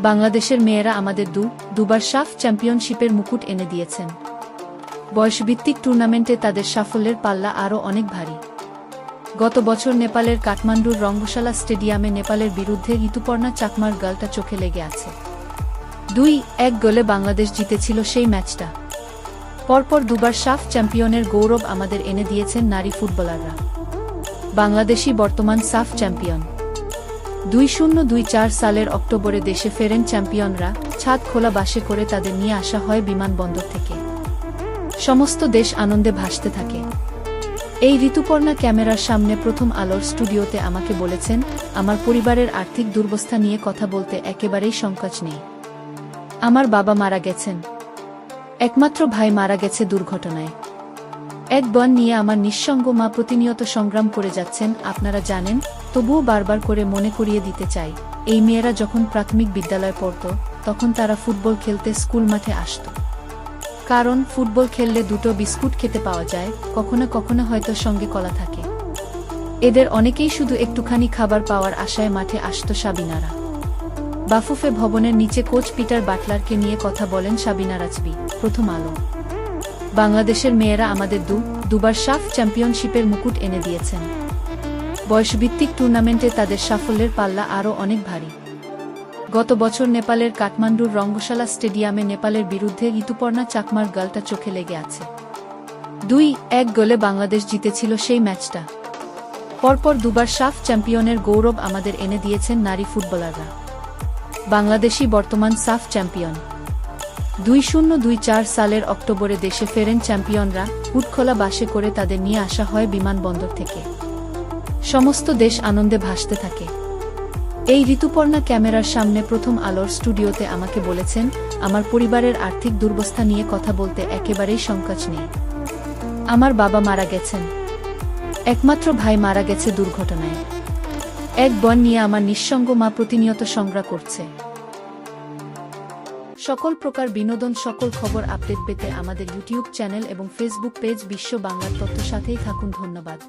বাংলাদেশের মেয়েরা আমাদের দুবার সাফ চ্যাম্পিয়নশিপের মুকুট এনে দিয়েছেন। বয়সভিত্তিক টুর্নামেন্টে তাদের সাফল্যের পাল্লা আরও অনেক ভারী। গত বছর নেপালের কাঠমান্ডুর রঙ্গশালা স্টেডিয়ামে নেপালের বিরুদ্ধে ঋতুপর্ণা চাকমার গালটা চোখে লেগে আছে। 2-1 গোলে বাংলাদেশ জিতেছিল সেই ম্যাচটা। পরপর দুবার সাফ চ্যাম্পিয়নের গৌরব আমাদের এনে দিয়েছেন নারী ফুটবলাররা। বাংলাদেশই বর্তমান সাফ চ্যাম্পিয়ন। 2024 সালের অক্টোবরে দেশে ফেরেন চ্যাম্পিয়নরা। ছাদ খোলা বাসে করে তাদের নিয়ে আসা হয় বিমানবন্দর থেকে। সমস্ত দেশ আনন্দে ভাসতে থাকে। এই ঋতুপর্ণা ক্যামেরার সামনে প্রথম আলোর স্টুডিওতে আমাকে বলেছেন, আমার পরিবারের আর্থিক দুর্বস্থা নিয়ে কথা বলতে একেবারেই সংকোচ নেই। আমার বাবা মারা গেছেন, একমাত্র ভাই মারা গেছে দুর্ঘটনায়। এক বোন নিয়ে আমার নিঃসঙ্গ মা প্রতিনিয়ত সংগ্রাম করে যাচ্ছেন আপনারা জানেন, তবুও বারবার করে মনে করিয়ে দিতে চাই, এই মেয়েরা যখন প্রাথমিক বিদ্যালয়ে পড়ত তখন তারা ফুটবল খেলতে স্কুল মাঠে আসত। কারণ ফুটবল খেললে দুটো বিস্কুট খেতে পাওয়া যায়, কখনো কখনো হয়তো সঙ্গে কলা থাকে। এদের অনেকেই শুধু একটুখানি খাবার পাওয়ার আশায় মাঠে আসত সাবিনারা। বাফুফে ভবনের নিচে কোচ পিটার বাটলারকে নিয়ে কথা বলেন সাবিনা রাজবি। প্রথম আলো। বাংলাদেশের মেয়েরা আমাদের দুবার সাফ চ্যাম্পিয়নশিপের মুকুট এনে দিয়েছেন। বয়সভিত্তিক টুর্নামেন্টে তাদের সাফল্যের পাল্লা আরও অনেক ভারী। গত বছর নেপালের কাঠমান্ডুর রঙ্গশালা স্টেডিয়ামে নেপালের বিরুদ্ধে ঋতুপর্ণা চাকমার গালটা চোখে লেগে আছে। 2-1 গোলে বাংলাদেশ জিতেছিল সেই ম্যাচটা। পরপর দুবার সাফ চ্যাম্পিয়নের গৌরব আমাদের এনে দিয়েছেন নারী ফুটবলাররা। বাংলাদেশই বর্তমান সাফ চ্যাম্পিয়ন। 2024 সালের অক্টোবরে দেশে ফেরেন চ্যাম্পিয়নরা। হুটখোলা বাসে করে তাদের নিয়ে আসা হয় বিমানবন্দর থেকে। সমস্ত দেশ আনন্দে ভাসতে থাকে। এই ঋতুপর্ণা ক্যামেরার সামনে প্রথম আলোর স্টুডিওতে আমাকে বলেছেন, আমার পরিবারের আর্থিক দুর্বস্থা নিয়ে কথা বলতে একেবারেই সংকোচ নেই। আমার বাবা মারা গেছেন, একমাত্র ভাই মারা গেছে দুর্ঘটনায়। এক বোন নিয়ে আমার নিঃসঙ্গ মা প্রতিনিয়ত সংগ্রাম করছে। সকল প্রকার বিনোদন, সকল খবর আপডেট পেতে আমাদের ইউটিউব চ্যানেল এবং ফেসবুক পেজ বিশ্ব বাংলার তথ্য সাথেই থাকুন। ধন্যবাদ।